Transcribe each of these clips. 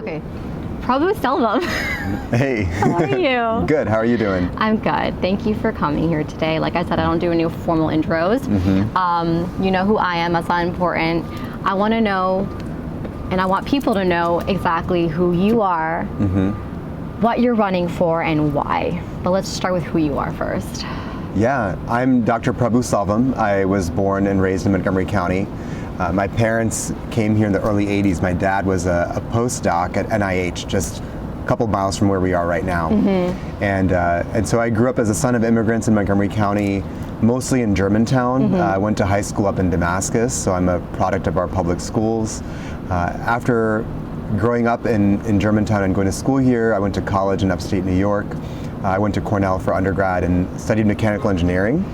Okay. Prabu Selvam. Hey. How are you? Good. How are you doing? I'm good. Thank you for coming here today. Like I said, I don't do any formal intros. You know who I am. That's not important. I want to know, and I want people to know exactly who you are, what you're running for, and why. But let's start with who you are first. Yeah, I'm Dr. Prabu Selvam. I was born and raised in Montgomery County. My parents came here in the early 80s. My dad was a postdoc at NIH, just a couple miles from where we are right now. And so I grew up as a son of immigrants in Montgomery County, mostly in Germantown. I went to high school up in Damascus, so I'm a product of our public schools. After growing up in Germantown and going to school here, I went to college in upstate New York. I went to Cornell for undergrad and studied mechanical engineering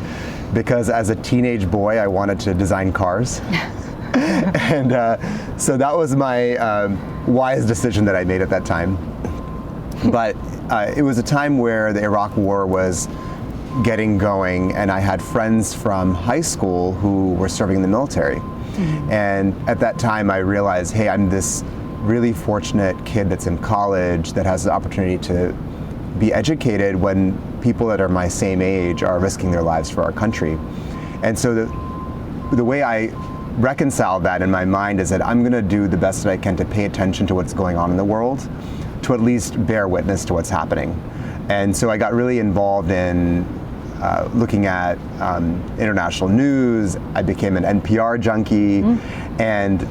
because as a teenage boy, I wanted to design cars. And so that was my wise decision that I made at that time. But it was a time where the Iraq War was getting going, and I had friends from high school who were serving in the military. And at that time, I realized, hey, I'm this really fortunate kid that's in college that has the opportunity to be educated when people that are my same age are risking their lives for our country. And so the way I reconcile that in my mind is that I'm going to do the best that I can to pay attention to what's going on in the world, to at least bear witness to what's happening. And so I got really involved in looking at international news. I became an NPR junkie, and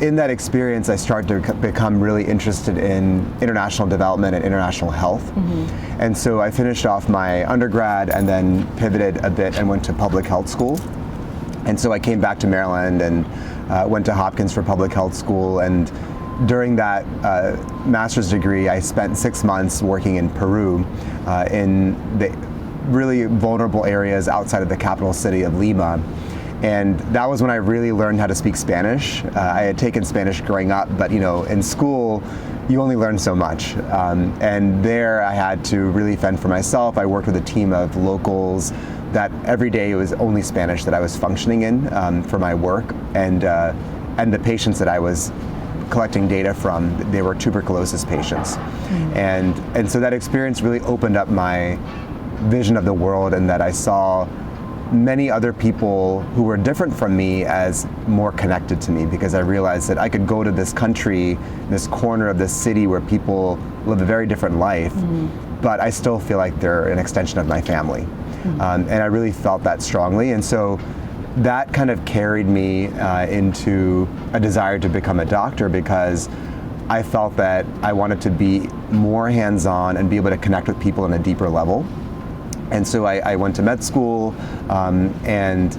in that experience, I started to become really interested in international development and international health. And so I finished off my undergrad and then pivoted a bit and went to public health school. And so I came back to Maryland and went to Hopkins for public health school. And during that master's degree, I spent 6 months working in Peru in the really vulnerable areas outside of the capital city of Lima. And that was when I really learned how to speak Spanish. I had taken Spanish growing up, but in school, you only learn so much. And there I had to really fend for myself. I worked with a team of locals that every day it was only Spanish that I was functioning in for my work. And the patients that I was collecting data from, they were tuberculosis patients. And so that experience really opened up my vision of the world, and that I saw many other people who were different from me as more connected to me, because I realized that I could go to this country, this corner of this city where people live a very different life, but I still feel like they're an extension of my family. And I really felt that strongly. And so that kind of carried me into a desire to become a doctor, because I felt that I wanted to be more hands-on and be able to connect with people on a deeper level. And so I went to med school, and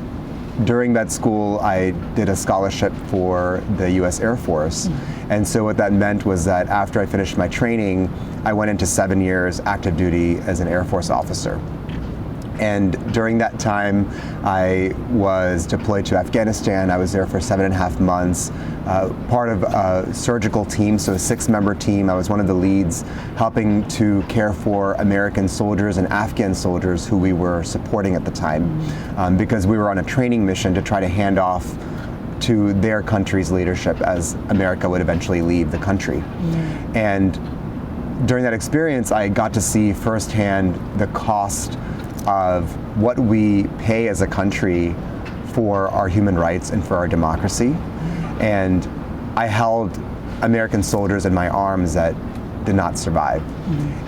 during med school I did a scholarship for the US Air Force. And so what that meant was that after I finished my training, I went into 7 years active duty as an Air Force officer. And during that time, I was deployed to Afghanistan. I was there for 7.5 months, part of a surgical team, so a 6-member team. I was one of the leads, helping to care for American soldiers and Afghan soldiers who we were supporting at the time, because we were on a training mission to try to hand off to their country's leadership as America would eventually leave the country. And during that experience, I got to see firsthand the cost of what we pay as a country for our human rights and for our democracy. And I held American soldiers in my arms that did not survive.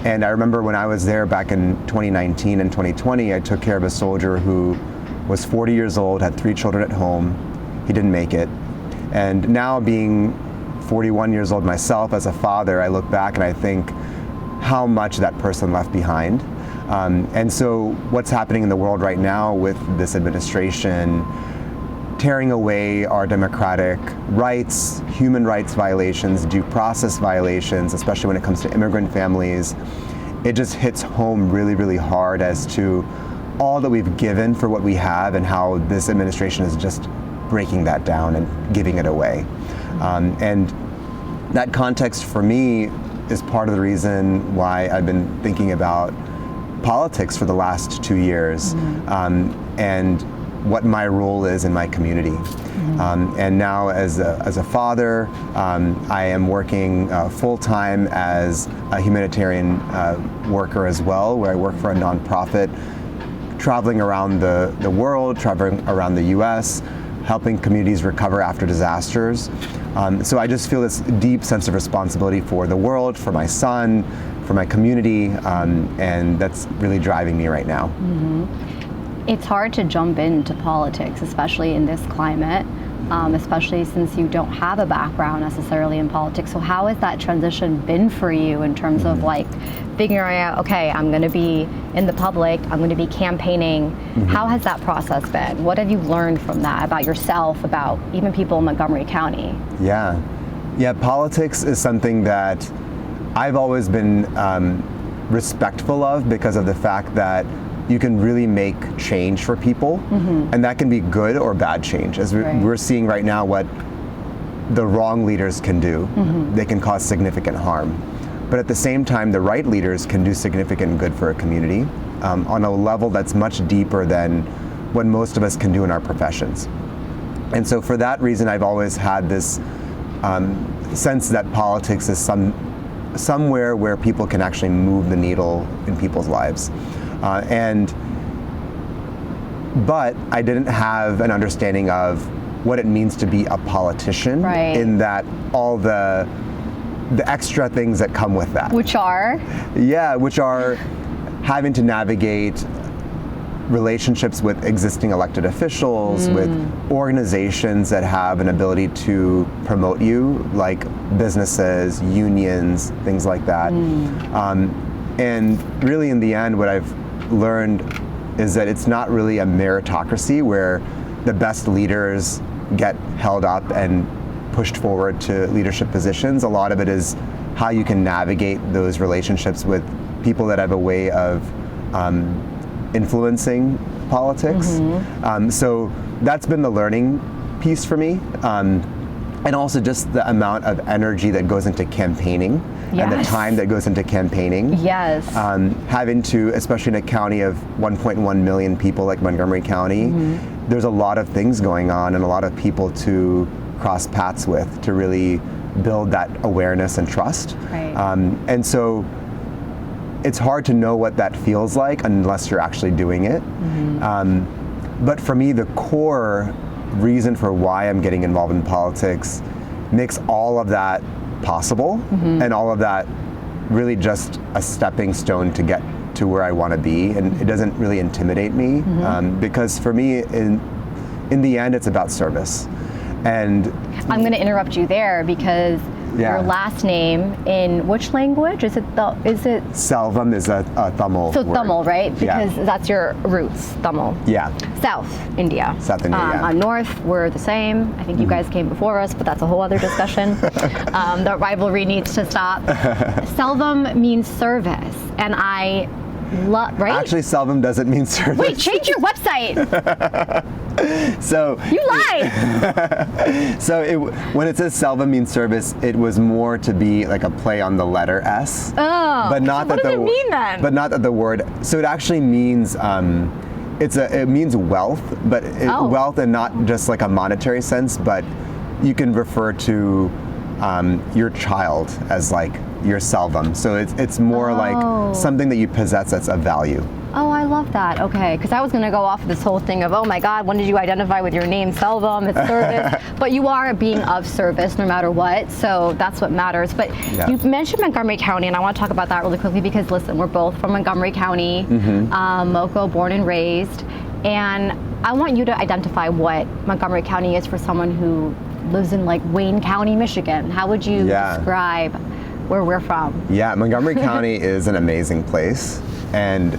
And I remember when I was there back in 2019 and 2020, I took care of a soldier who was 40 years old, had 3 children at home. He didn't make it. And now, being 41 years old myself as a father, I look back and I think how much that person left behind. And so what's happening in the world right now with this administration tearing away our democratic rights, human rights violations, due process violations, especially when it comes to immigrant families, it just hits home really, really hard as to all that we've given for what we have and how this administration is just breaking that down and giving it away. And that context for me is part of the reason why I've been thinking about politics for the last 2 years. And what my role is in my community. And now as a father, I am working full-time as a humanitarian worker as well, where I work for a nonprofit, traveling around the world, traveling around the US, helping communities recover after disasters. So I just feel this deep sense of responsibility for the world, for my son, for my community, and that's really driving me right now. It's hard to jump into politics, especially in this climate, especially since you don't have a background necessarily in politics. So how has that transition been for you in terms of like figuring out, okay, I'm going to be in the public, I'm going to be campaigning. How has that process been? What have you learned from that about yourself, about even people in Montgomery County? Yeah, politics is something that I've always been respectful of because of the fact that you can really make change for people, and that can be good or bad change. As we're seeing right now what the wrong leaders can do. They can cause significant harm. But at the same time, the right leaders can do significant good for a community on a level that's much deeper than what most of us can do in our professions. And so for that reason, I've always had this sense that politics is somewhere where people can actually move the needle in people's lives. But I didn't have an understanding of what it means to be a politician, in that all the extra things that come with that. Which are? Yeah, which are having to navigate relationships with existing elected officials, with organizations that have an ability to promote you, like businesses, unions, things like that. And really in the end, what I've learned is that it's not really a meritocracy where the best leaders get held up and pushed forward to leadership positions. A lot of it is how you can navigate those relationships with people that have a way of influencing politics. So that's been the learning piece for me. And also just the amount of energy that goes into campaigning and the time that goes into campaigning. Having to, especially in a county of 1.1 million people like Montgomery County, there's a lot of things going on and a lot of people to cross paths with to really build that awareness and trust. And so it's hard to know what that feels like unless you're actually doing it. But for me, the core reason for why I'm getting involved in politics makes all of that possible, and all of that really just a stepping stone to get to where I want to be, and it doesn't really intimidate me, because for me, in the end, it's about service. And I'm going to interrupt you there because your last name in which language? Is it Selvam is a Tamil So word. Tamil, right? Because that's your roots, Tamil. South India. South India, On North, we're the same. I think you guys came before us, but that's a whole other discussion. The rivalry needs to stop. Selvam means service, and I love, right? Actually, Selvam doesn't mean service. Wait, change your website. So you lied. So when it says Selvam means service, it was more to be like a play on the letter S. But not what does it mean then? But not that the word. So it actually means it means wealth, but wealth, and not just like a monetary sense, but you can refer to your child as like your Selvam. So it's more like something that you possess that's of value. Oh, I love that. Okay, because I was going to go off of this whole thing of, oh my God, when did you identify with your name, Selvam? It's service. But you are being of service no matter what, so that's what matters. But you mentioned Montgomery County, and I want to talk about that really quickly because, listen, we're both from Montgomery County, Moco, born and raised, and I want you to identify what Montgomery County is for someone who lives in like Wayne County, Michigan. How would you describe where we're from? Montgomery County is an amazing place, and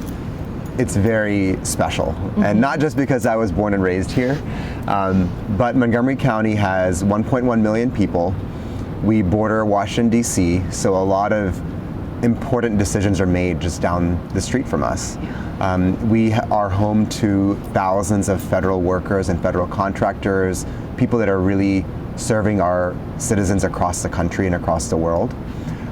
it's very special. And not just because I was born and raised here, but Montgomery County has 1.1 million people. We border Washington, D.C., so a lot of important decisions are made just down the street from us. We are home to thousands of federal workers and federal contractors, people that are really serving our citizens across the country and across the world.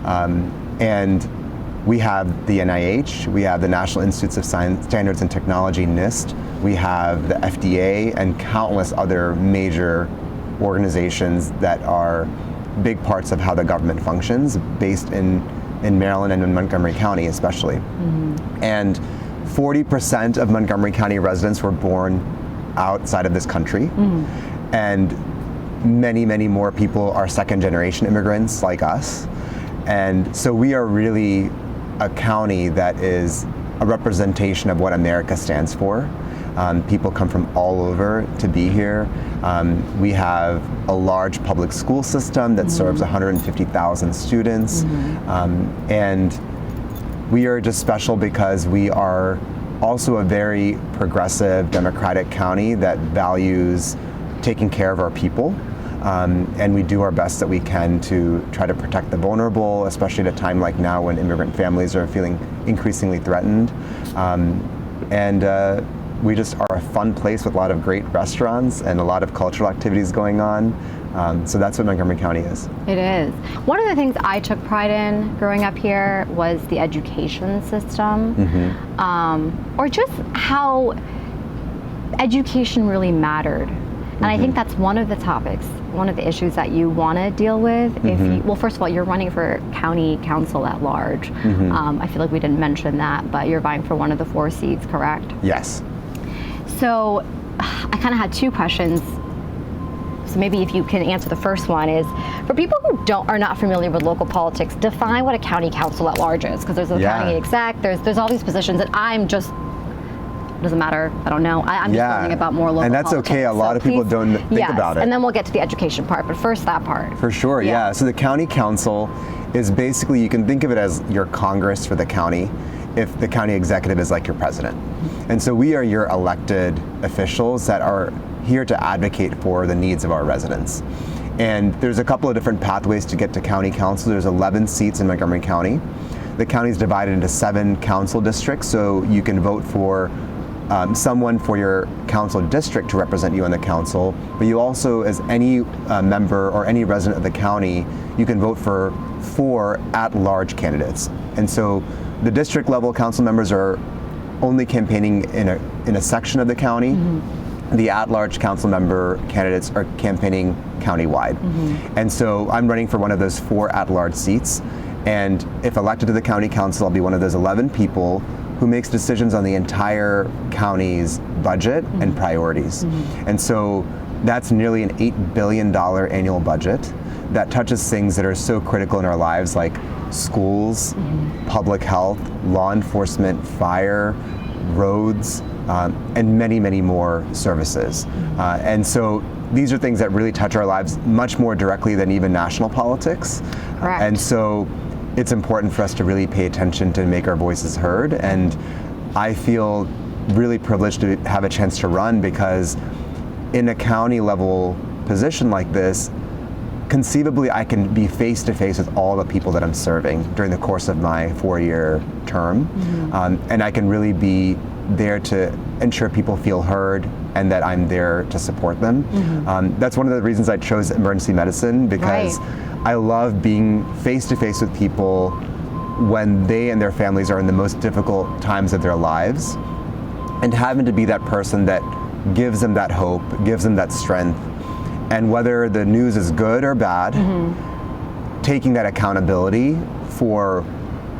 And We have the NIH, we have the National Institutes of Science, Standards and Technology, NIST, we have the FDA, and countless other major organizations that are big parts of how the government functions, based in Maryland and in Montgomery County especially. And 40% of Montgomery County residents were born outside of this country. And many, many more people are second generation immigrants like us. And so we are really a county that is a representation of what America stands for. People come from all over to be here. We have a large public school system that serves 150,000 students. And we are just special because we are also a very progressive, democratic county that values taking care of our people. And we do our best that we can to try to protect the vulnerable, especially at a time like now when immigrant families are feeling increasingly threatened. We just are a fun place with a lot of great restaurants and a lot of cultural activities going on. So that's what Montgomery County is. It is. One of the things I took pride in growing up here was the education system, or just how education really mattered. And I think that's one of the topics, one of the issues that you want to deal with. If you, well, first of all, you're running for County Council at Large. I feel like we didn't mention that, but you're vying for one of the 4 seats, correct? Yes. So I kind of had 2 questions. So maybe if you can answer the first one is, for people who are not familiar with local politics, define what a County Council at Large is, because there's a county exec, there's all these positions that I'm just, doesn't matter, I don't know. I'm just learning about more local politics. And that's okay, a lot of people don't think about it. And then we'll get to the education part, but first that part. For sure, yeah. So the County Council is basically, you can think of it as your Congress for the county, if the county executive is like your president. And so we are your elected officials that are here to advocate for the needs of our residents. And there's a couple of different pathways to get to County Council. There's 11 seats in Montgomery County. The county is divided into 7 council districts, so you can vote for someone for your council district to represent you on the council, but you also, as any member or any resident of the county, you can vote for 4 at-large candidates. And so the district level council members are only campaigning in a section of the county. The at-large council member candidates are campaigning countywide. And so I'm running for one of those 4 at-large seats. And if elected to the county council, I'll be one of those 11 people who makes decisions on the entire county's budget and priorities. And so that's nearly an $8 billion annual budget that touches things that are so critical in our lives, like schools, public health, law enforcement, fire, roads, and many, many more services. And so these are things that really touch our lives much more directly than even national politics. And so it's important for us to really pay attention to make our voices heard. And I feel really privileged to have a chance to run, because in a county level position like this, conceivably I can be face to face with all the people that I'm serving during the course of my 4-year term. And I can really be there to ensure people feel heard and that I'm there to support them. That's one of the reasons I chose emergency medicine, because I love being face to face with people when they and their families are in the most difficult times of their lives, and having to be that person that gives them that hope, gives them that strength. And whether the news is good or bad, taking that accountability for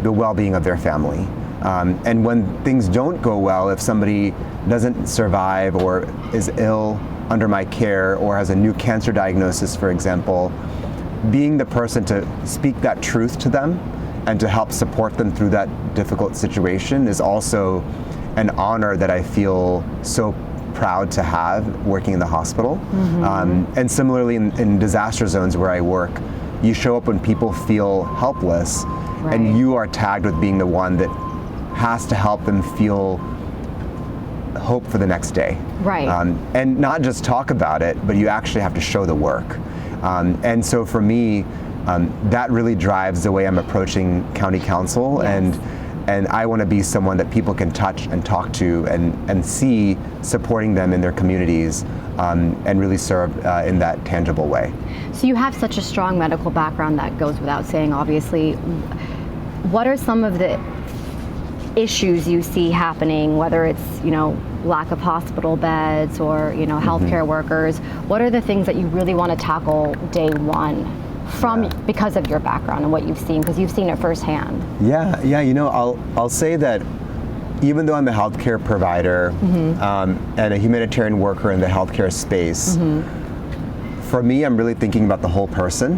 the well-being of their family. And when things don't go well, if somebody doesn't survive or is ill under my care or has a new cancer diagnosis, for example, being the person to speak that truth to them and to help support them through that difficult situation is also an honor that I feel so proud to have working in the hospital. And similarly in disaster zones where I work, you show up when people feel helpless, and you are tagged with being the one that has to help them feel hope for the next day. And not just talk about it, but you actually have to show the work. And so for me, that really drives the way I'm approaching county council. And I want to be someone that people can touch and talk to and see supporting them in their communities, and really serve in that tangible way. So you have such a strong medical background, that goes without saying, obviously. what are some of the issues you see happening, whether it's, lack of hospital beds or, healthcare workers? What are the things that you really want to tackle day one because of your background and what you've seen, because you've seen it firsthand? Yeah. I'll say that even though I'm a healthcare provider and a humanitarian worker in the healthcare space, for me, I'm really thinking about the whole person.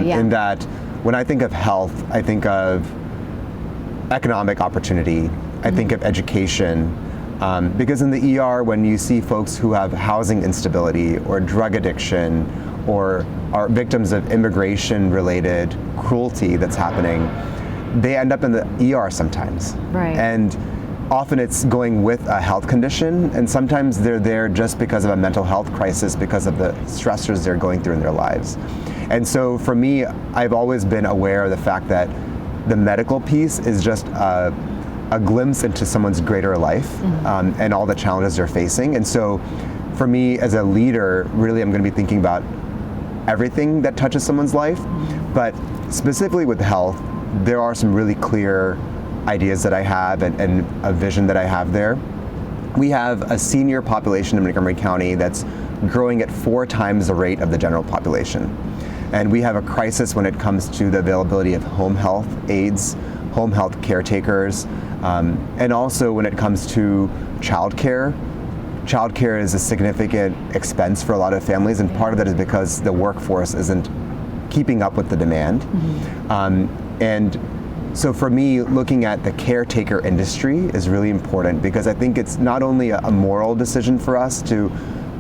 In that, when I think of health, I think of economic opportunity. I think of education. Because in the ER, when you see folks who have housing instability or drug addiction or are victims of immigration-related cruelty that's happening, they end up in the ER sometimes. Right. And often it's going with a health condition, and sometimes they're there just because of a mental health crisis, because of the stressors they're going through in their lives. And so for me, I've always been aware of the fact that the medical piece is just a glimpse into someone's greater life and all the challenges they're facing. And so for me as a leader, really I'm going to be thinking about everything that touches someone's life. But specifically with health, there are some really clear ideas that I have and a vision that I have there. We have a senior population in Montgomery County that's growing at 4 times the rate of the general population. And we have a crisis when it comes to the availability of home health aides, home health caretakers, and also when it comes to childcare. Childcare is a significant expense for a lot of families, and part of that is because the workforce isn't keeping up with the demand. And so for me, looking at the caretaker industry is really important, because I think it's not only a moral decision for us to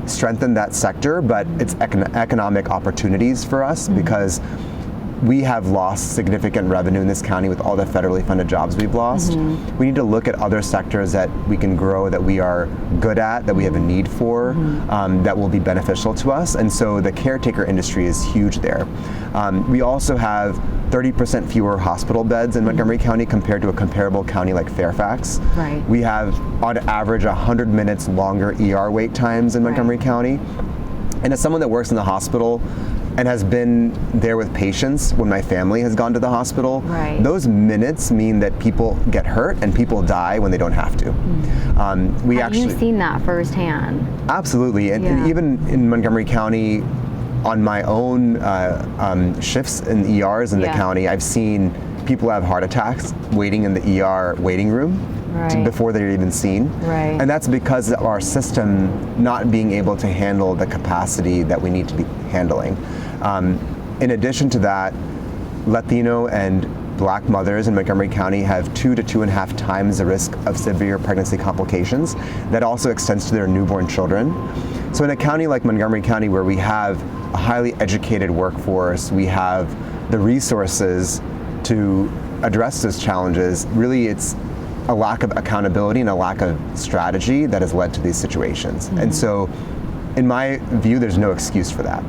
strengthen that sector, but it's economic opportunities for us, because we have lost significant revenue in this county with all the federally funded jobs we've lost. We need to look at other sectors that we can grow, that we are good at, that we have a need for, that will be beneficial to us. And so the caretaker industry is huge there. We also have 30% fewer hospital beds in Montgomery County compared to a comparable county like Fairfax. Right. We have, on average, 100 minutes longer ER wait times in Montgomery County. And as someone that works in the hospital and has been there with patients when my family has gone to the hospital, those minutes mean that people get hurt and people die when they don't have to. Have you seen that firsthand? Absolutely. And even in Montgomery County, on my own shifts in ERs in the county, I've seen people have heart attacks waiting in the ER waiting room before they're even seen. And that's because of our system not being able to handle the capacity that we need to be handling. In addition to that, Latino and Black mothers in Montgomery County have 2 to 2.5 times the risk of severe pregnancy complications. That also extends to their newborn children. So in a county like Montgomery County, where we have a highly educated workforce, we have the resources to address those challenges, really it's a lack of accountability and a lack of strategy that has led to these situations. And so in my view, there's no excuse for that.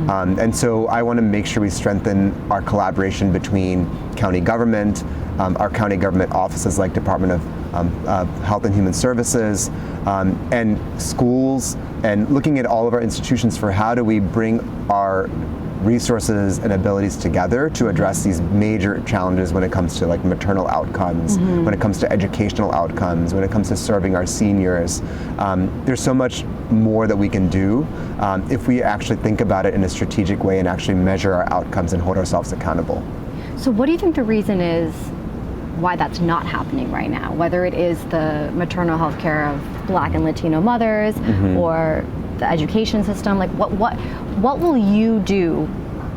And so I want to make sure we strengthen our collaboration between county government, our county government offices like Department of Health and Human Services, and schools, and looking at all of our institutions for how do we bring our resources and abilities together to address these major challenges when it comes to like maternal outcomes, when it comes to educational outcomes, when it comes to serving our seniors. There's so much more that we can do if we actually think about it in a strategic way and actually measure our outcomes and hold ourselves accountable. So what do you think the reason is why that's not happening right now? Whether it is the maternal health care of Black and Latino mothers or the education system, like what will you do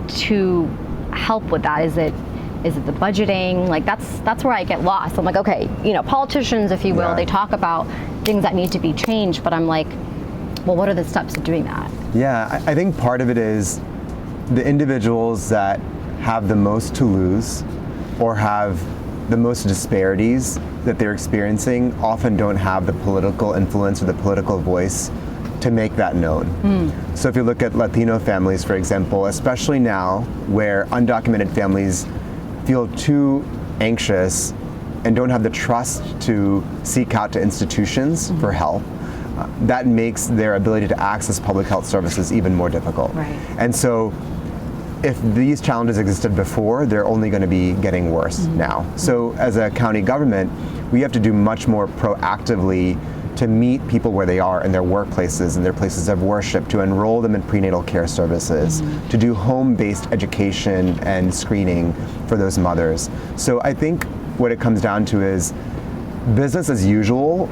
to help with that? Is it the budgeting? Like that's where I get lost. I'm like, okay, politicians, if you will, they talk about things that need to be changed, but I'm like, well, what are the steps of doing that? Yeah, I think part of it is the individuals that have the most to lose or have the most disparities that they're experiencing often don't have the political influence or the political voice to make that known. So if you look at Latino families, for example, especially now where undocumented families feel too anxious and don't have the trust to seek out to institutions for help, that makes their ability to access public health services even more difficult. And so if these challenges existed before, they're only going to be getting worse now. So as a county government, we have to do much more proactively to meet people where they are in their workplaces, in their places of worship, to enroll them in prenatal care services, to do home-based education and screening for those mothers. So I think what it comes down to is business as usual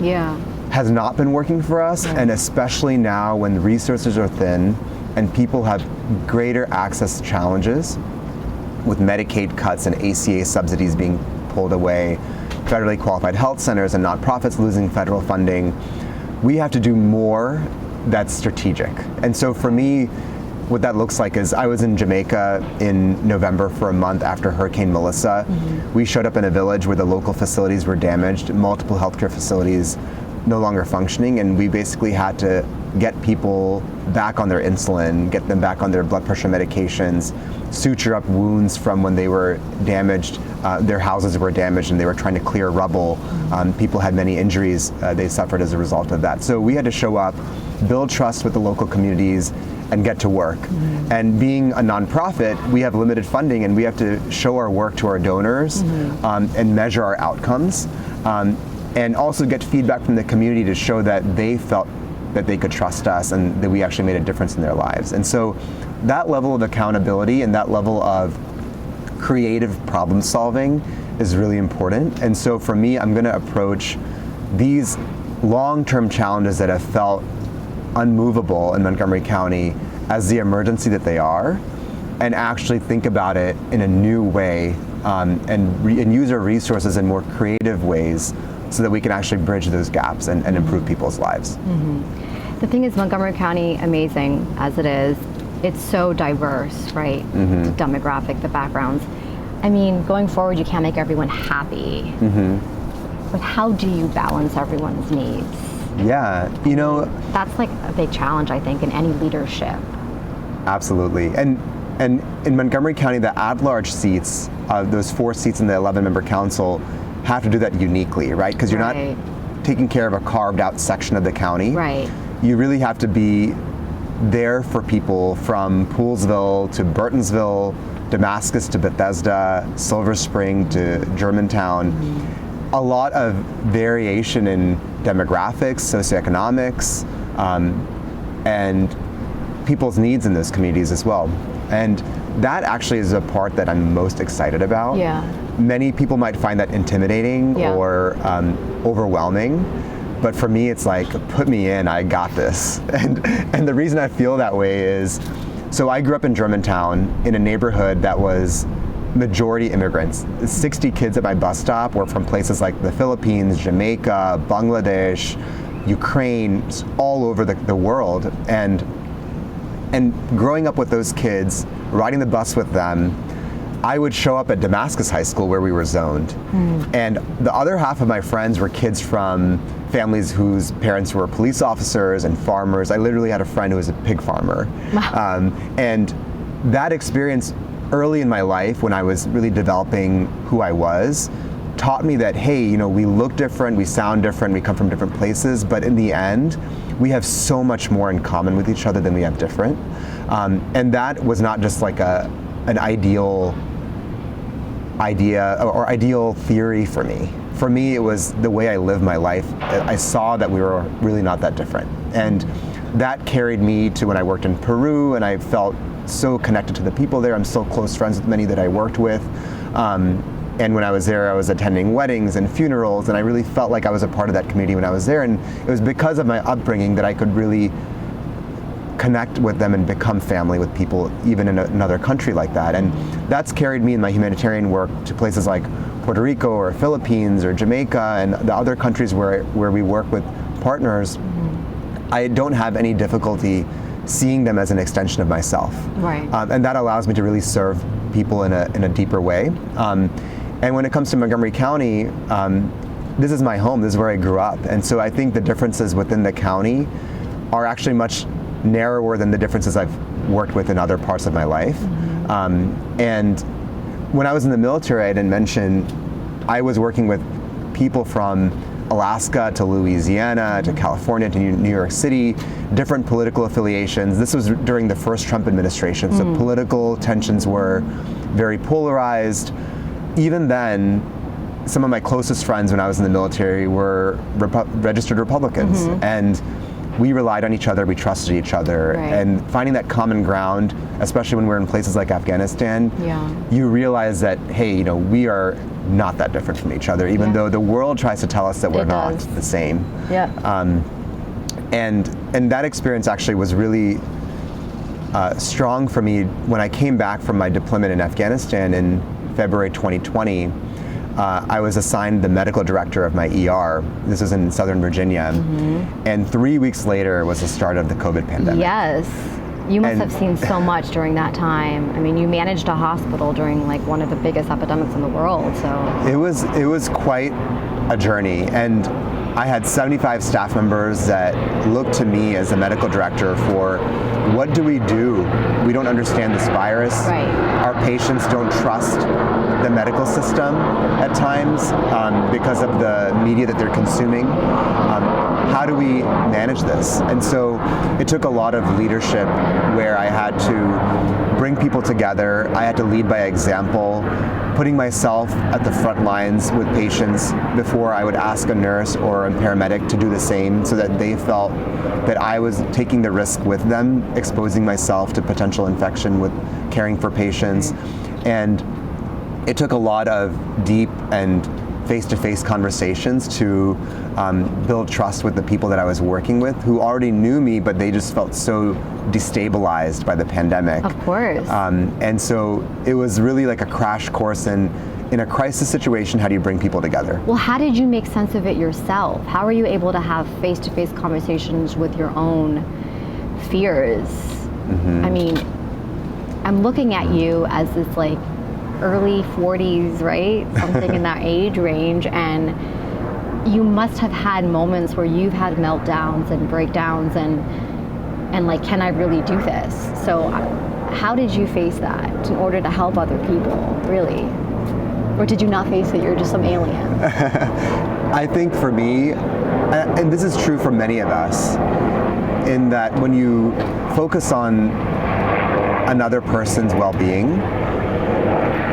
has not been working for us, and especially now when resources are thin and people have greater access challenges with Medicaid cuts and ACA subsidies being pulled away, federally qualified health centers and nonprofits losing federal funding, we have to do more that's strategic. And so for me, what that looks like is I was in Jamaica in November for a month after Hurricane Melissa. We showed up in a village where the local facilities were damaged, multiple healthcare facilities no longer functioning, and we basically had to get people back on their insulin, get them back on their blood pressure medications, suture up wounds from when they were damaged, their houses were damaged and they were trying to clear rubble. People had many injuries they suffered as a result of that. So we had to show up, build trust with the local communities, and get to work. And being a nonprofit, we have limited funding and we have to show our work to our donors and measure our outcomes. And also get feedback from the community to show that they felt that they could trust us and that we actually made a difference in their lives. And so that level of accountability and that level of creative problem solving is really important. And so for me, I'm going to approach these long-term challenges that have felt unmovable in Montgomery County as the emergency that they are, and actually think about it in a new way and use our resources in more creative ways so that we can actually bridge those gaps and improve people's lives. The thing is, Montgomery County, amazing as it is, it's so diverse, right? The demographic, the backgrounds. I mean, going forward, you can't make everyone happy. But how do you balance everyone's needs? Yeah, you know, that's like a big challenge, I think, in any leadership. Absolutely. And in Montgomery County, the at-large seats, those 4 seats in the 11-member council, have to do that uniquely, right? Because you're not taking care of a carved out section of the county. Right. You really have to be there for people from Poolesville to Burtonsville, Damascus to Bethesda, Silver Spring to Germantown. A lot of variation in demographics, socioeconomics, and people's needs in those communities as well. And that actually is a part that I'm most excited about. Many people might find that intimidating or overwhelming, but for me it's like, put me in, I got this. And the reason I feel that way is, so I grew up in Germantown in a neighborhood that was majority immigrants. 60 kids at my bus stop were from places like the Philippines, Jamaica, Bangladesh, Ukraine, all over the world. And growing up with those kids, riding the bus with them, I would show up at Damascus High School where we were zoned. And the other half of my friends were kids from families whose parents were police officers and farmers. I literally had a friend who was a pig farmer. And that experience early in my life, when I was really developing who I was, taught me that, hey, you know, we look different, we sound different, we come from different places, but in the end, we have so much more in common with each other than we have different. And that was not just like an ideal idea or ideal theory for me. For me, it was the way I lived my life. I saw that we were really not that different. And that carried me to when I worked in Peru, and I felt so connected to the people there. I'm still close friends with many that I worked with. And when I was there, I was attending weddings and funerals, and I really felt like I was a part of that community when I was there. And it was because of my upbringing that I could really connect with them and become family with people, even in another country like that. And that's carried me in my humanitarian work to places like Puerto Rico or Philippines or Jamaica and the other countries where we work with partners. I don't have any difficulty seeing them as an extension of myself. Right. And that allows me to really serve people in a deeper way. And when it comes to Montgomery County, this is my home, this is where I grew up. And so I think the differences within the county are actually much narrower than the differences I've worked with in other parts of my life. And when I was in the military, I didn't mention, I was working with people from Alaska to Louisiana to California to New York City, different political affiliations. This was during the first Trump administration, so political tensions were very polarized. Even then, some of my closest friends when I was in the military were registered Republicans, and we relied on each other, we trusted each other, and finding that common ground, especially when we're in places like Afghanistan, you realize that, hey, you know, we are not that different from each other, even though the world tries to tell us that we're not the same. And that experience actually was really strong for me when I came back from my deployment in Afghanistan in February 2020. I was assigned the medical director of my ER. This was in Southern Virginia. And 3 weeks later was the start of the COVID pandemic. Yes. You must have seen so much during that time. I mean, you managed a hospital during like one of the biggest epidemics in the world, so. It was quite a journey. And I had 75 staff members that looked to me as a medical director for what do? We don't understand this virus. Our patients don't trust the medical system at times because of the media that they're consuming. How do we manage this? And so it took a lot of leadership where I had to bring people together. I had to lead by example, putting myself at the front lines with patients before I would ask a nurse or a paramedic to do the same, so that they felt that I was taking the risk with them, exposing myself to potential infection with caring for patients. And it took a lot of deep and face-to-face conversations to build trust with the people that I was working with, who already knew me, but they just felt so destabilized by the pandemic. Of course. And so it was really like a crash course in a crisis situation, how do you bring people together? Well, how did you make sense of it yourself? How were you able to have face-to-face conversations with your own fears? I mean, I'm looking at you as this like early 40s, right? Something in that age range, and you must have had moments where you've had meltdowns and breakdowns and like, can I really do this? So how did you face that in order to help other people, really? Or did you not face it, you're just some alien? I think for me, and this is true for many of us, in that when you focus on another person's well-being,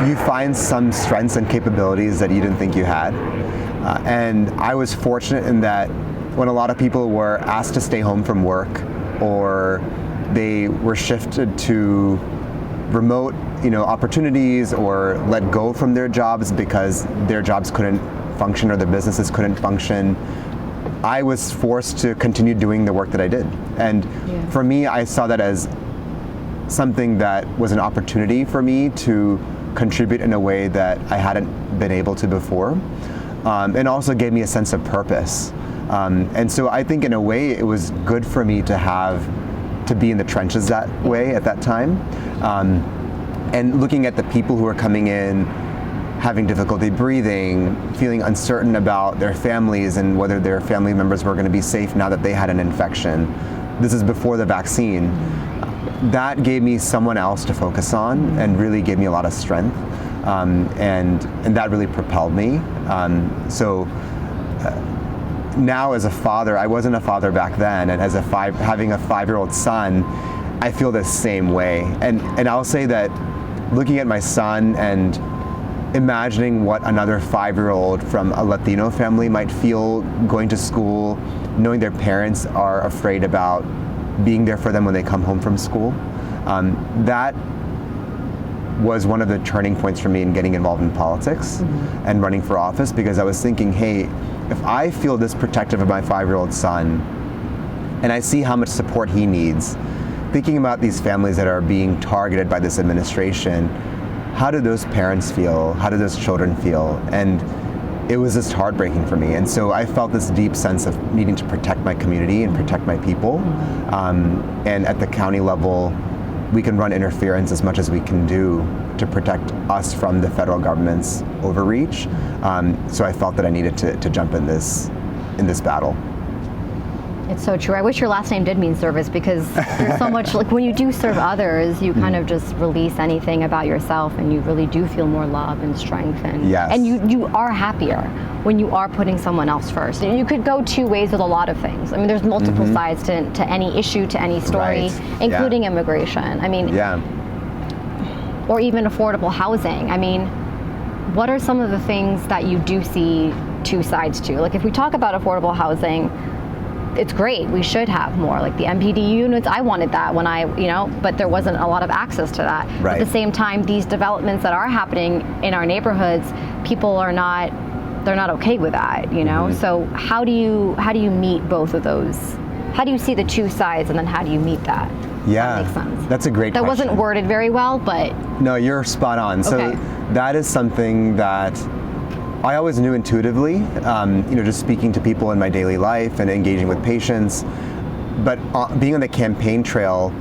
you find some strengths and capabilities that you didn't think you had. And I was fortunate in that when a lot of people were asked to stay home from work, or they were shifted to remote, opportunities, or let go from their jobs because their jobs couldn't function or their businesses couldn't function, I was forced to continue doing the work that I did. And for me, I saw that as something that was an opportunity for me to contribute in a way that I hadn't been able to before, and also gave me a sense of purpose. And so I think in a way it was good for me to be in the trenches that way at that time. And looking at the people who are coming in, having difficulty breathing, feeling uncertain about their families and whether their family members were going to be safe now that they had an infection. This is before the vaccine. That gave me someone else to focus on and really gave me a lot of strength. And that really propelled me. Now as a father, I wasn't a father back then, and as having a 5-year-old son, I feel the same way. And I'll say that looking at my son and imagining what another 5-year-old from a Latino family might feel going to school, knowing their parents are afraid about being there for them when they come home from school, that was one of the turning points for me in getting involved in politics and running for office, because I was thinking, hey, if I feel this protective of my 5-year-old son and I see how much support he needs, thinking about these families that are being targeted by this administration, how do those parents feel? How do those children feel? And it was just heartbreaking for me. And so I felt this deep sense of needing to protect my community and protect my people. And at the county level, we can run interference as much as we can do to protect us from the federal government's overreach. So I felt that I needed to jump in this battle. It's so true. I wish your last name did mean service, because there's so much, like when you do serve others, you kind of just release anything about yourself, and you really do feel more love and strength, and Yes. and you are happier when you are putting someone else first. And you could go two ways with a lot of things. I mean, there's multiple sides to any issue, to any story, Right. including immigration. I mean, Yeah. or even affordable housing. I mean, what are some of the things that you do see two sides to? Like if we talk about affordable housing, it's great. We should have more, like the MPD units. I wanted that when but there wasn't a lot of access to that. Right. At the same time, these developments that are happening in our neighborhoods, people are not, they're not okay with that, So how do you meet both of those? How do you see the two sides, and then how do you meet that? Yeah. That makes sense. That's a great That question. wasn't worded very well, but No, you're spot on. So Okay. that is something that I always knew intuitively, just speaking to people in my daily life and engaging with patients. But being on the campaign trail,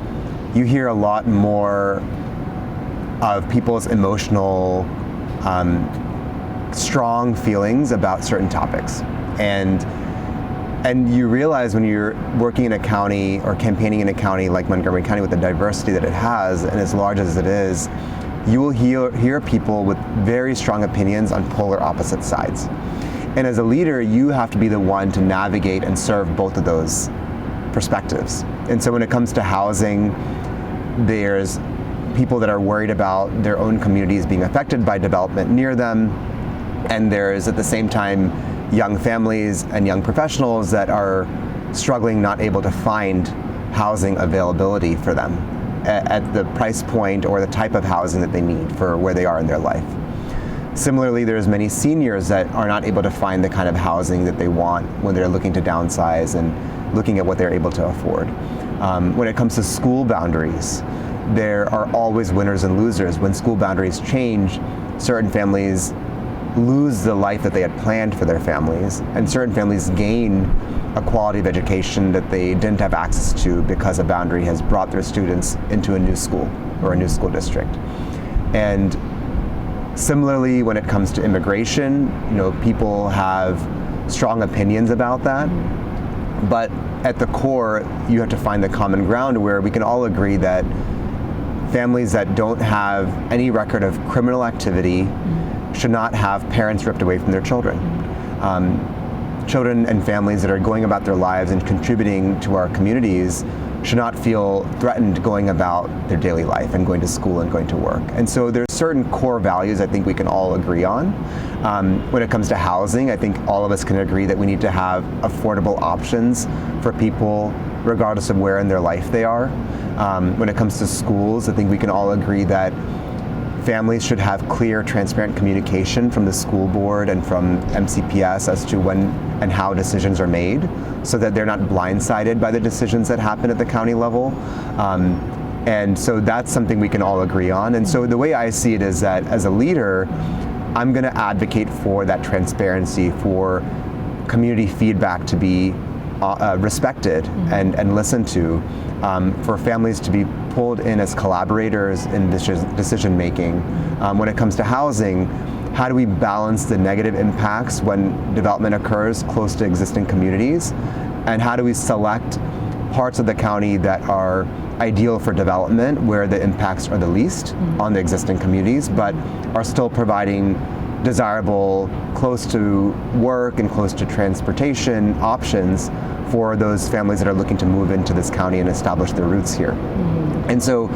you hear a lot more of people's emotional, strong feelings about certain topics. And you realize when you're working in a county or campaigning in a county like Montgomery County, with the diversity that it has and as large as it is, you will hear people with very strong opinions on polar opposite sides. And as a leader, you have to be the one to navigate and serve both of those perspectives. And so when it comes to housing, there's people that are worried about their own communities being affected by development near them. And there's at the same time young families and young professionals that are struggling, not able to find housing availability for them at the price point or the type of housing that they need for where they are in their life. Similarly, there's many seniors that are not able to find the kind of housing that they want when they're looking to downsize and looking at what they're able to afford. When it comes to school boundaries, there are always winners and losers. When school boundaries change, certain families lose the life that they had planned for their families, and certain families gain a quality of education that they didn't have access to because a boundary has brought their students into a new school or a new school district. And similarly, when it comes to immigration, people have strong opinions about that, but at the core, you have to find the common ground where we can all agree that families that don't have any record of criminal activity should not have parents ripped away from their children. Children and families that are going about their lives and contributing to our communities should not feel threatened going about their daily life and going to school and going to work. And so there's certain core values I think we can all agree on. When it comes to housing, I think all of us can agree that we need to have affordable options for people regardless of where in their life they are. When it comes to schools, I think we can all agree that families should have clear, transparent communication from the school board and from MCPS as to when and how decisions are made, so that they're not blindsided by the decisions that happen at the county level. And so that's something we can all agree on. And so the way I see it is that as a leader, I'm going to advocate for that transparency, for community feedback to be respected and listened to, for families to be pulled in as collaborators in decision making. When it comes to housing, how do we balance the negative impacts when development occurs close to existing communities? And how do we select parts of the county that are ideal for development, where the impacts are the least on the existing communities, but are still providing desirable, close to work and close to transportation options for those families that are looking to move into this county and establish their roots here. And so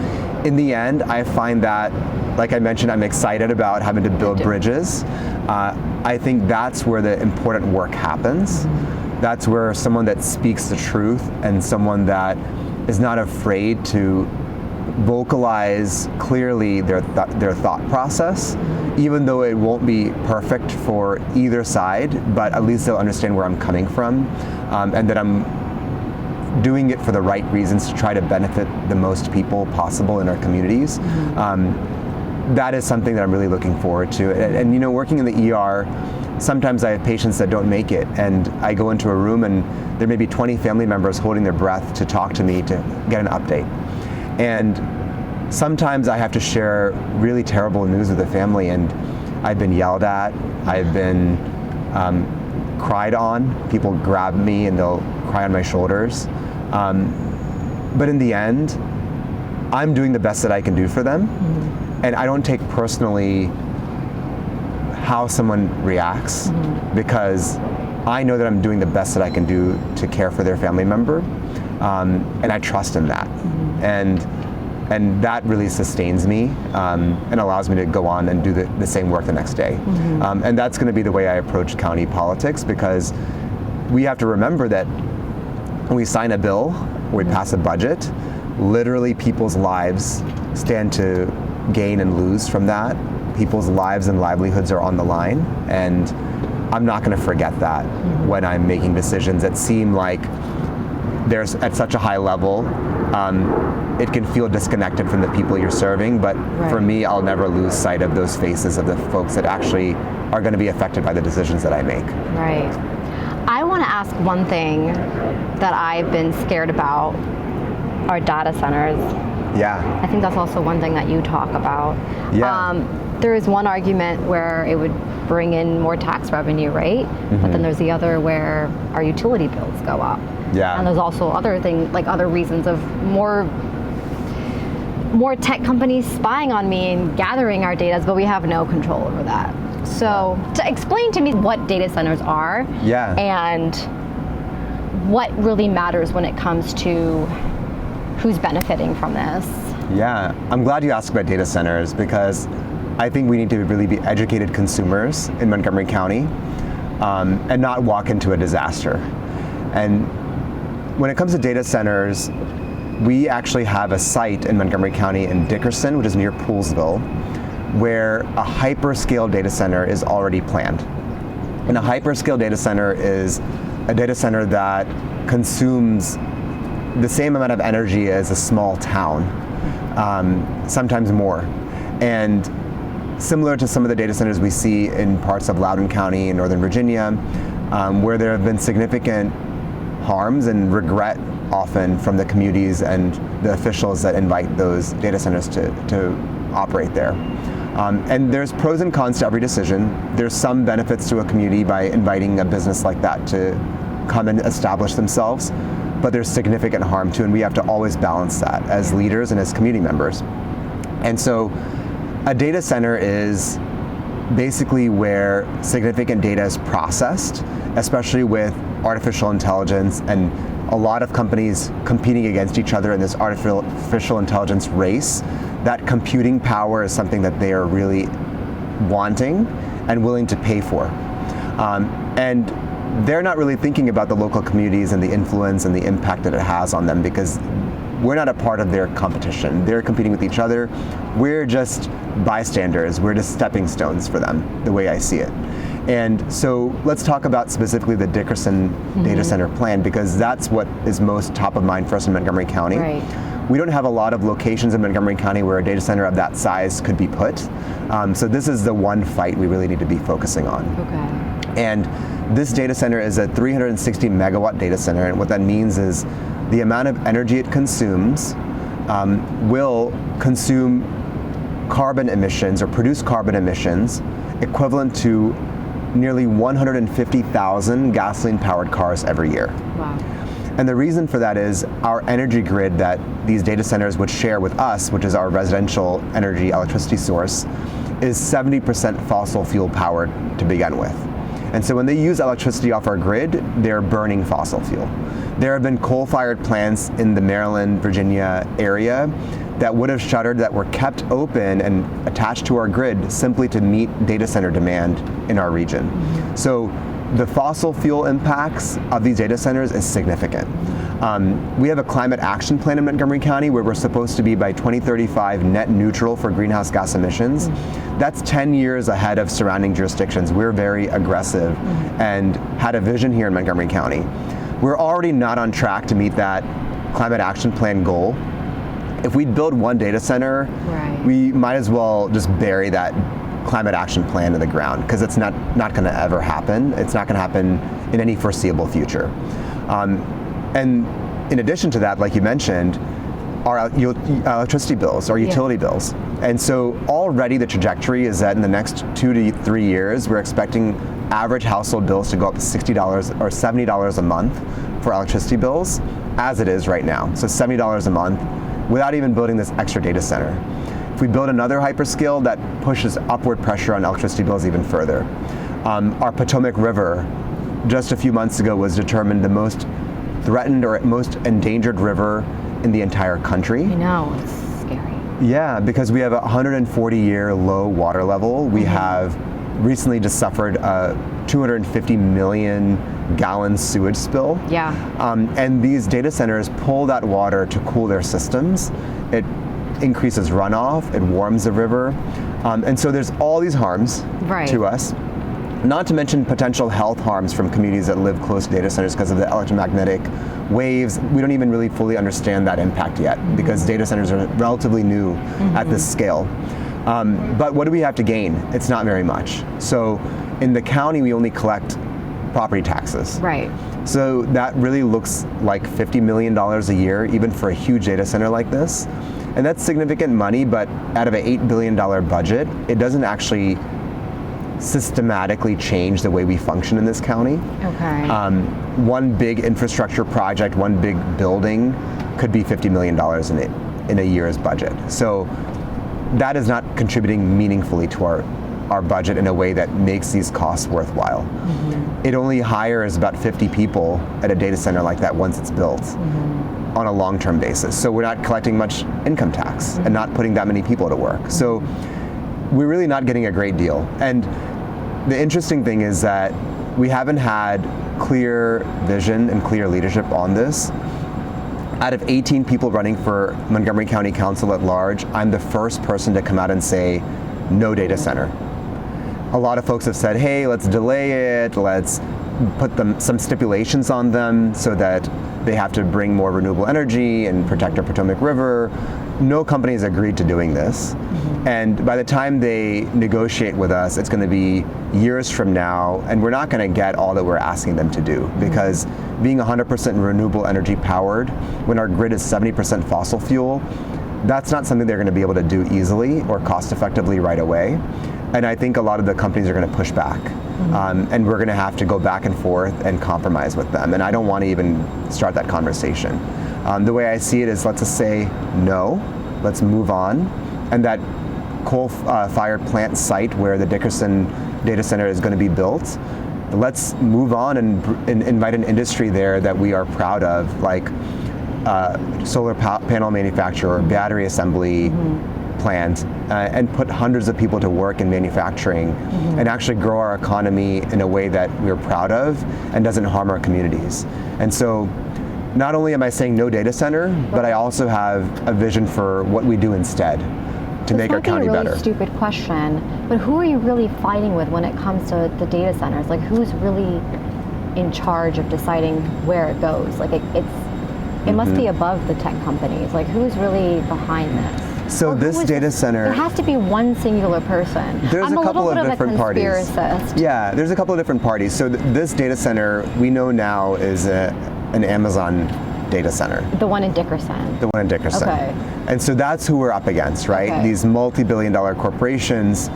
in the end, I find that, like I mentioned, I'm excited about having to build bridges. I think that's where the important work happens. That's where someone that speaks the truth and someone that is not afraid to vocalize clearly their thought process, even though it won't be perfect for either side, but at least they'll understand where I'm coming from, and that I'm doing it for the right reasons to try to benefit the most people possible in our communities. That is something that I'm really looking forward to. And working in the ER, sometimes I have patients that don't make it, and I go into a room and there may be 20 family members holding their breath to talk to me to get an update. And sometimes I have to share really terrible news with the family, and I've been yelled at, I've been cried on. People grab me and they'll cry on my shoulders. But in the end, I'm doing the best that I can do for them. And I don't take personally how someone reacts, because I know that I'm doing the best that I can do to care for their family member. And I trust in that. And that really sustains me and allows me to go on and do the same work the next day. And that's going to be the way I approach county politics, because we have to remember that when we sign a bill, we pass a budget, literally people's lives stand to gain and lose from that. People's lives and livelihoods are on the line, and I'm not going to forget that when I'm making decisions that seem like there's at such a high level. It can feel disconnected from the people you're serving, but for me, I'll never lose sight of those faces of the folks that actually are going to be affected by the decisions that I make. Right. I want to ask one thing that I've been scared about are data centers. Yeah. I think that's also one thing that you talk about. Yeah. There is one argument where it would bring in more tax revenue, right? But then there's the other where our utility bills go up. Yeah. And there's also other things, like other reasons of more tech companies spying on me and gathering our data, but we have no control over that. So to explain to me what data centers are and what really matters when it comes to who's benefiting from this. Yeah, I'm glad you asked about data centers, because I think we need to really be educated consumers in Montgomery County and not walk into a disaster. And when it comes to data centers, we actually have a site in Montgomery County in Dickerson, which is near Poolsville, where a hyperscale data center is already planned. And a hyperscale data center is a data center that consumes the same amount of energy as a small town, sometimes more. And similar to some of the data centers we see in parts of Loudoun County in Northern Virginia, where there have been significant harms and regret often from the communities and the officials that invite those data centers to operate there. And there's pros and cons to every decision. There's some benefits to a community by inviting a business like that to come and establish themselves, but there's significant harm too, and we have to always balance that as leaders and as community members. And so a data center is basically where significant data is processed, especially with artificial intelligence and a lot of companies competing against each other in this artificial intelligence race. That computing power is something that they are really wanting and willing to pay for. And they're not really thinking about the local communities and the influence and the impact that it has on them, because we're not a part of their competition. They're competing with each other. We're just bystanders. We're just stepping stones for them, the way I see it. And so let's talk about specifically the Dickerson data center plan, because that's what is most top of mind for us in Montgomery County. Right. We don't have a lot of locations in Montgomery County where a data center of that size could be put. So this is the one fight we really need to be focusing on. Okay. And this data center is a 360 megawatt data center, and what that means is the amount of energy it consumes will consume carbon emissions or produce carbon emissions equivalent to nearly 150,000 gasoline-powered cars every year. Wow. And the reason for that is our energy grid that these data centers would share with us, which is our residential energy electricity source, is 70% fossil fuel powered to begin with. And so when they use electricity off our grid, they're burning fossil fuel. There have been coal-fired plants in the Maryland, Virginia area that would have shuttered, that were kept open and attached to our grid simply to meet data center demand in our region. So the fossil fuel impacts of these data centers is significant. We have a climate action plan in Montgomery County where we're supposed to be by 2035 net neutral for greenhouse gas emissions. That's 10 years ahead of surrounding jurisdictions. We're very aggressive and had a vision here in Montgomery County. We're already not on track to meet that climate action plan goal. If we build one data center, we might as well just bury that climate action plan to the ground, because it's not going to ever happen. It's not going to happen in any foreseeable future. And in addition to that, like you mentioned, our electricity bills, our utility bills. And so already the trajectory is that in the next 2 to 3 years, we're expecting average household bills to go up to $60 or $70 a month for electricity bills, as it is right now. So $70 a month without even building this extra data center. If we build another hyperscale, that pushes upward pressure on electricity bills even further. Our Potomac River, just a few months ago, was determined the most threatened or most endangered river in the entire country. I know, it's scary. Yeah, because we have a 140-year low water level. We have recently just suffered a 250 million gallon sewage spill. Yeah. And these data centers pull that water to cool their systems. It increases runoff, it warms the river. And so there's all these harms to us. Not to mention potential health harms from communities that live close to data centers because of the electromagnetic waves. We don't even really fully understand that impact yet because data centers are relatively new at this scale. But what do we have to gain? It's not very much. So in the county, we only collect property taxes. Right. So that really looks like $50 million a year, even for a huge data center like this. And that's significant money, but out of an $8 billion budget, it doesn't actually systematically change the way we function in this county. Okay. One big infrastructure project, one big building could be $50 million in a year's budget. So that is not contributing meaningfully to our budget in a way that makes these costs worthwhile. It only hires about 50 people at a data center like that once it's built on a long-term basis. So we're not collecting much income tax and not putting that many people to work. So we're really not getting a great deal. And the interesting thing is that we haven't had clear vision and clear leadership on this. Out of 18 people running for Montgomery County Council at Large, I'm the first person to come out and say, no data center. A lot of folks have said, hey, let's delay it, let's put some stipulations on them so that they have to bring more renewable energy and protect our Potomac River. No company has agreed to doing this. And by the time they negotiate with us, it's going to be years from now, and we're not going to get all that we're asking them to do, because being 100% renewable energy powered, when our grid is 70% fossil fuel, that's not something they're going to be able to do easily or cost effectively right away. And I think a lot of the companies are going to push back. And we're going to have to go back and forth and compromise with them. And I don't want to even start that conversation. The way I see it is, let's just say no, let's move on. And that coal-fired plant site where the Dickerson data center is going to be built, let's move on and invite an industry there that we are proud of, like solar panel manufacturer, battery assembly plant, and put hundreds of people to work in manufacturing and actually grow our economy in a way that we're proud of and doesn't harm our communities. And so not only am I saying no data center, but I also have a vision for what we do instead to make our county better. This might be a really stupid question, but who are you really fighting with when it comes to the data centers? Like, who's really in charge of deciding where it goes? Like, it must be above the tech companies. Like, who's really behind this? So this data center, there has to be one singular person. There's a couple of different parties. Yeah, there's a couple of different parties. So this data center we know now is an Amazon data center. The one in Dickerson. The one in Dickerson. Okay. And so that's who we're up against, right? Okay. These multi-billion-dollar corporations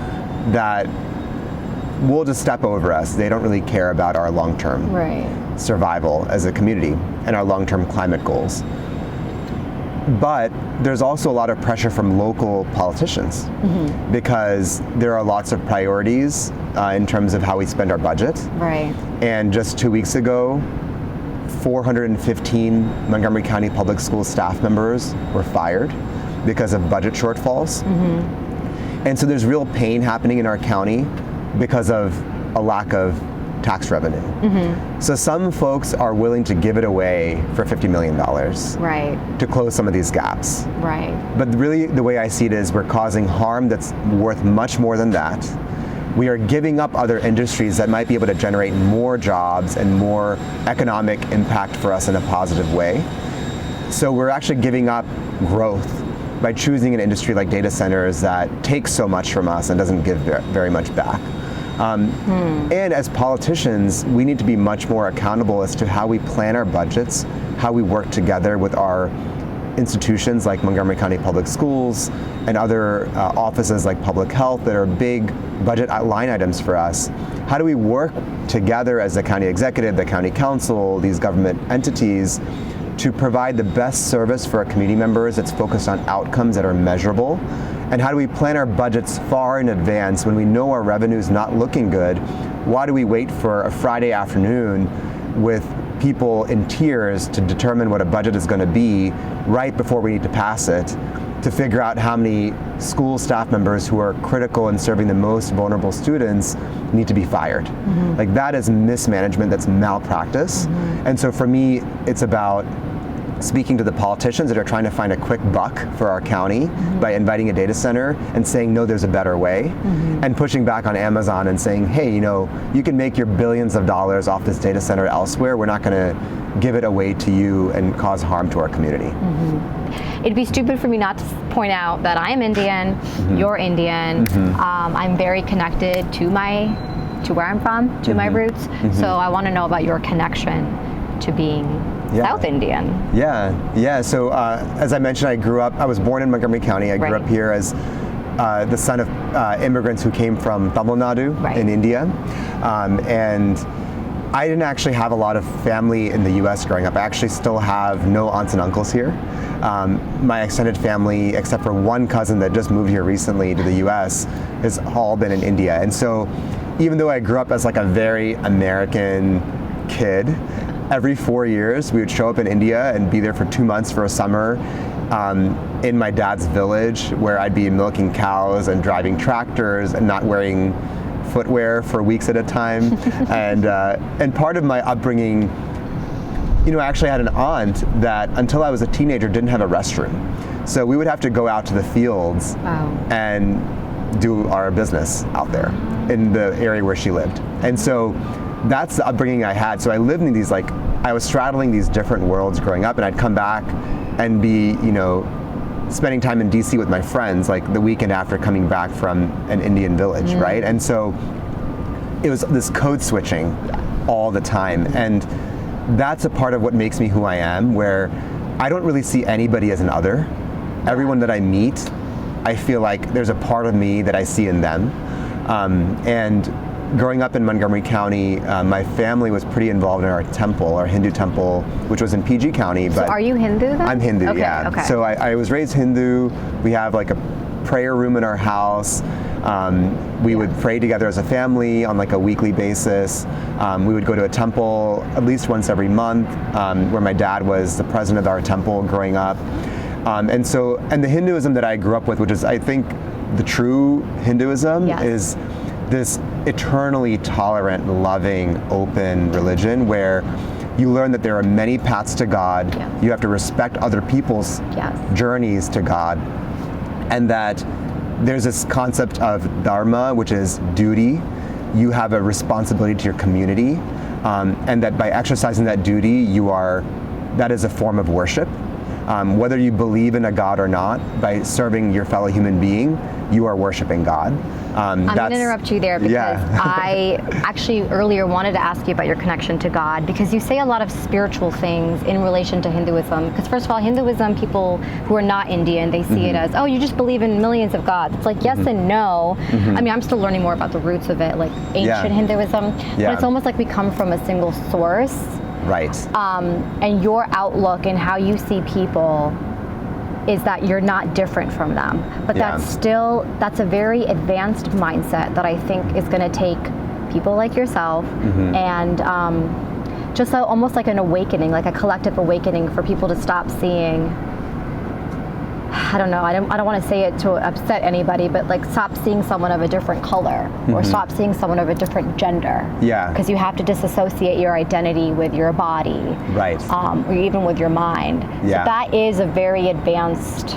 that will just step over us. They don't really care about our long-term survival as a community and our long-term climate goals. But there's also a lot of pressure from local politicians because there are lots of priorities in terms of how we spend our budget. Right. And just 2 weeks ago, 415 Montgomery County Public School staff members were fired because of budget shortfalls. And so there's real pain happening in our county because of a lack of tax revenue. So some folks are willing to give it away for $50 million to close some of these gaps. Right. But really the way I see it is we're causing harm that's worth much more than that. We are giving up other industries that might be able to generate more jobs and more economic impact for us in a positive way. So we're actually giving up growth by choosing an industry like data centers that takes so much from us and doesn't give very much back. And as politicians, we need to be much more accountable as to how we plan our budgets, how we work together with our institutions like Montgomery County Public Schools and other offices like public health that are big budget line items for us. How do we work together as the county executive, the county council, these government entities to provide the best service for our community members that's focused on outcomes that are measurable? And how do we plan our budgets far in advance when we know our revenue is not looking good? Why do we wait for a Friday afternoon with people in tears to determine what a budget is going to be right before we need to pass it, to figure out how many school staff members who are critical in serving the most vulnerable students need to be fired? Like, that is mismanagement, that's malpractice. And so for me, it's about speaking to the politicians that are trying to find a quick buck for our county by inviting a data center and saying, no, there's a better way, and pushing back on Amazon and saying, hey, you know, you can make your billions of dollars off this data center elsewhere. We're not going to give it away to you and cause harm to our community. It'd be stupid for me not to point out that I am Indian, you're Indian. I'm very connected to where I'm from, to my roots. So I want to know about your connection to being South Indian. Yeah. So as I mentioned, I was born in Montgomery County. I grew up here as the son of immigrants who came from Tamil Nadu in India. And I didn't actually have a lot of family in the US growing up. I actually still have no aunts and uncles here. My extended family, except for one cousin that just moved here recently to the US, has all been in India. And so even though I grew up as like a very American kid, every 4 years we would show up in India and be there for 2 months for a summer in my dad's village, where I'd be milking cows and driving tractors and not wearing footwear for weeks at a time. And part of my upbringing, you know, I actually had an aunt that until I was a teenager didn't have a restroom. So we would have to go out to the fields and do our business out there in the area where she lived. And so that's the upbringing I had. So I lived in these, like, I was straddling these different worlds growing up, and I'd come back and be, you know, spending time in DC with my friends, like the weekend after coming back from an Indian village, right? And so it was this code switching all the time. And that's a part of what makes me who I am, where I don't really see anybody as an other. Everyone that I meet, I feel like there's a part of me that I see in them. And growing up in Montgomery County, my family was pretty involved in our temple, our Hindu temple, which was in PG County. But so are you Hindu then? I'm Hindu, okay, yeah. Okay. So I was raised Hindu. We have like a prayer room in our house. We would pray together as a family on like a weekly basis. We would go to a temple at least once every month, where my dad was the president of our temple growing up. And the Hinduism that I grew up with, which is, I think, the true Hinduism, is this eternally tolerant, loving, open religion where you learn that there are many paths to God. You have to respect other people's journeys to God, and that there's this concept of dharma, which is duty. You have a responsibility to your community, and that by exercising that duty, that is a form of worship. Whether you believe in a God or not, by serving your fellow human being, you are worshiping God. I'm going to interrupt you there because I actually earlier wanted to ask you about your connection to God, because you say a lot of spiritual things in relation to Hinduism. Because first of all, Hinduism, people who are not Indian, they see it as, oh, you just believe in millions of gods. It's like, yes and no. I mean, I'm still learning more about the roots of it, like ancient Hinduism. But it's almost like we come from a single source. Right. And your outlook and how you see people is that you're not different from them. But that's a very advanced mindset that I think is going to take people like yourself and just almost like an awakening, like a collective awakening for people to stop seeing, I don't know, I don't want to say it to upset anybody, but like stop seeing someone of a different color or stop seeing someone of a different gender. Because you have to disassociate your identity with your body. Right. Or even with your mind. So that is a very advanced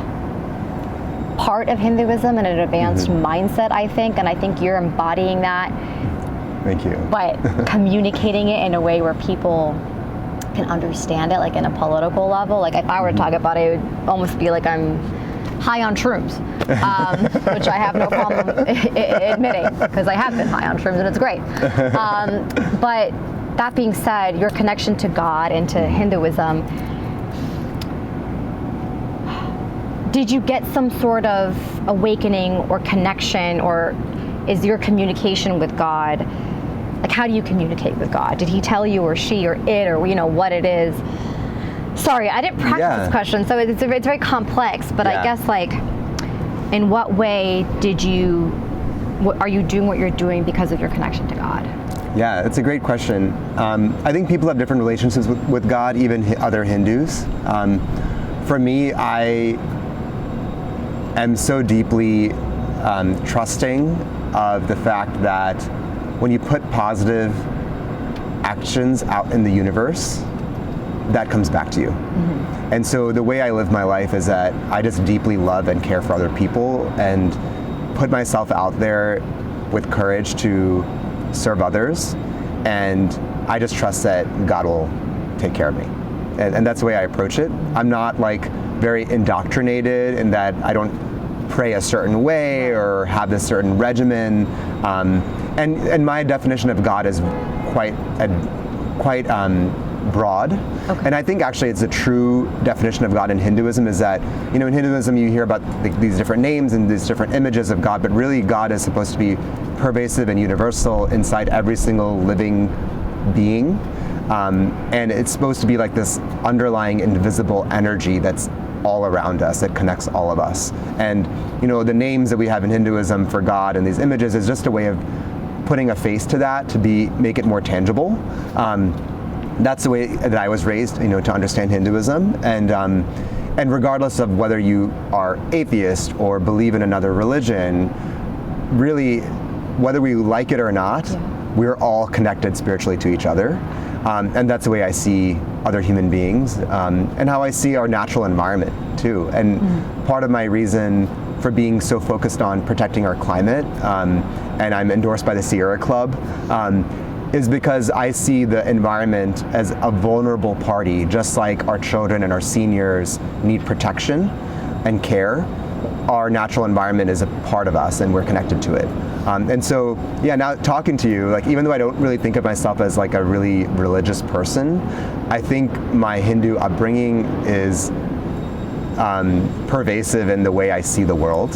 part of Hinduism and an advanced mindset, I think, and I think you're embodying that. Thank you. But communicating it in a way where people can understand it, like in a political level. Like if I were to talk about it, it would almost be like I'm high on shrooms, which I have no problem admitting, because I have been high on shrooms and it's great. But that being said, your connection to God and to Hinduism, Did you get some sort of awakening or connection, or is your communication with God, like, how do you communicate with God? Did he tell you, or she, or it, or what it is? Sorry, I didn't practice this question, so it's very complex, but I guess, like, in what way are you doing what you're doing because of your connection to God? Yeah, it's a great question. I think people have different relationships with God, even other Hindus. For me, I am so deeply trusting of the fact that when you put positive actions out in the universe, that comes back to you. Mm-hmm. And so the way I live my life is that I just deeply love and care for other people and put myself out there with courage to serve others. And I just trust that God will take care of me. And that's the way I approach it. I'm not like very indoctrinated in that I don't pray a certain way or have this certain regimen. And my definition of God is quite broad. Okay. And I think actually it's a true definition of God in Hinduism is that, in Hinduism you hear about these different names and these different images of God, but really God is supposed to be pervasive and universal inside every single living being. And it's supposed to be like this underlying invisible energy that's all around us, that connects all of us. And the names that we have in Hinduism for God and these images is just a way of putting a face to that to make it more tangible. That's the way that I was raised, to understand Hinduism. And regardless of whether you are atheist or believe in another religion, really, whether we like it or not, we're all connected spiritually to each other. And that's the way I see other human beings, and how I see our natural environment too. And part of my reason for being so focused on protecting our climate, and I'm endorsed by the Sierra Club, is because I see the environment as a vulnerable party, just like our children and our seniors need protection and care. Our natural environment is a part of us and we're connected to it. And so, now talking to you, like, even though I don't really think of myself as like a really religious person, I think my Hindu upbringing is pervasive in the way I see the world.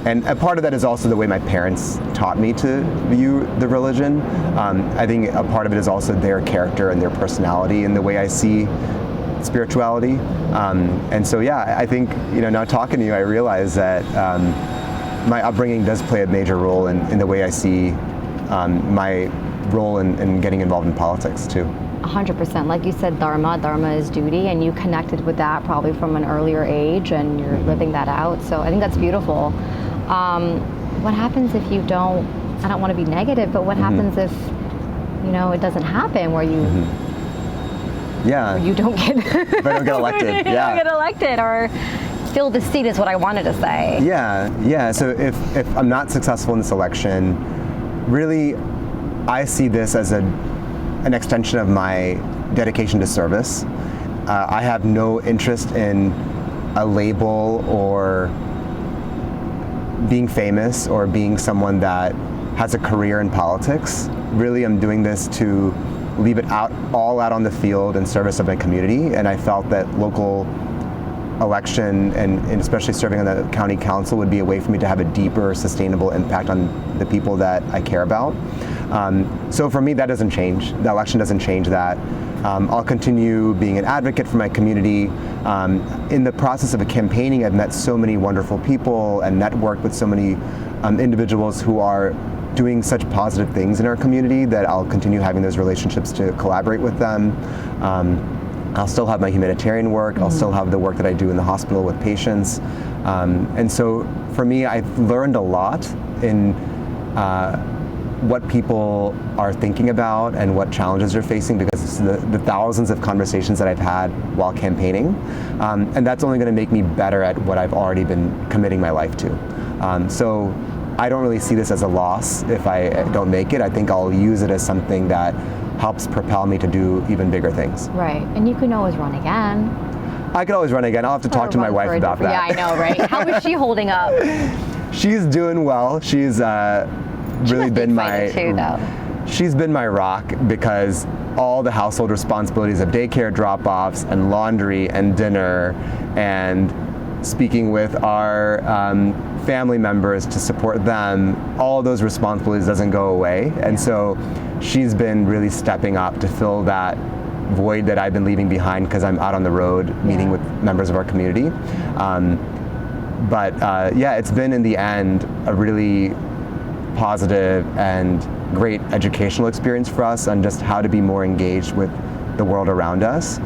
And a part of that is also the way my parents taught me to view the religion. I think a part of it is also their character and their personality and the way I see spirituality. And so, I think, now talking to you, I realize that my upbringing does play a major role in the way I see my role in getting involved in politics too. 100%. Like you said, Dharma is duty, and you connected with that probably from an earlier age, and you're living that out. So I think that's beautiful. What happens if you don't, I don't want to be negative, but what happens if, it doesn't happen where you, where you don't get, if I don't get elected, don't get elected or fill the seat is what I wanted to say. So if I'm not successful in this election, really, I see this as an extension of my dedication to service. I have no interest in a label or being famous or being someone that has a career in politics. Really, I'm doing this to leave it all out on the field in service of my community. And I felt that local election and especially serving on the county council would be a way for me to have a deeper, sustainable impact on the people that I care about. So for me, that doesn't change. The election doesn't change that. I'll continue being an advocate for my community. In the process of campaigning, I've met so many wonderful people and networked with so many individuals who are doing such positive things in our community that I'll continue having those relationships to collaborate with them. I'll still have my humanitarian work. I'll still have the work that I do in the hospital with patients. And so for me, I've learned a lot in what people are thinking about and what challenges they're facing because of the thousands of conversations that I've had while campaigning. And that's only going to make me better at what I've already been committing my life to. So I don't really see this as a loss if I don't make it. I think I'll use it as something that helps propel me to do even bigger things. Right, and you can always run again. I could always run again. I'll have to talk to my wife about that. Yeah, I know, right? How is she holding up? She's doing well. She's really been my too, though. She's been my rock because all the household responsibilities of daycare drop-offs and laundry and dinner and speaking with our family members to support them, all of those responsibilities doesn't go away. And so she's been really stepping up to fill that void that I've been leaving behind because I'm out on the road meeting with members of our community. But it's been in the end a really positive and great educational experience for us on just how to be more engaged with the world around us.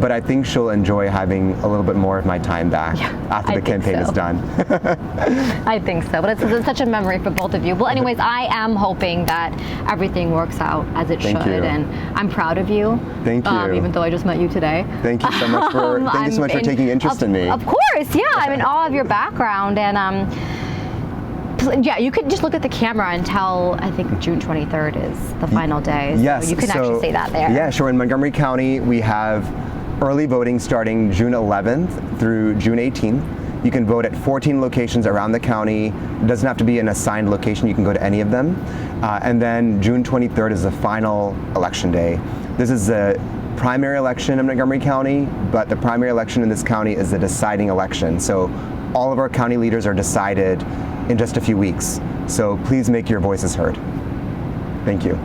But I think she'll enjoy having a little bit more of my time back after the campaign is done. I think so, but it's such a memory for both of you. Well, anyways, I am hoping that everything works out as it should, and I'm proud of you. Thank you. Even though I just met you today. Thank you so much for taking interest in me. Of course, yeah. I'm in awe of your background, and you could just look at the camera and tell, I think June 23rd is the final day. So yes. You can actually say that there. Yeah, sure. In Montgomery County, we have early voting starting June 11th through June 18th. You can vote at 14 locations around the county. It doesn't have to be an assigned location. You can go to any of them. And then June 23rd is the final election day. This is the primary election in Montgomery County, but the primary election in this county is the deciding election. So all of our county leaders are decided in just a few weeks. So please make your voices heard. Thank you.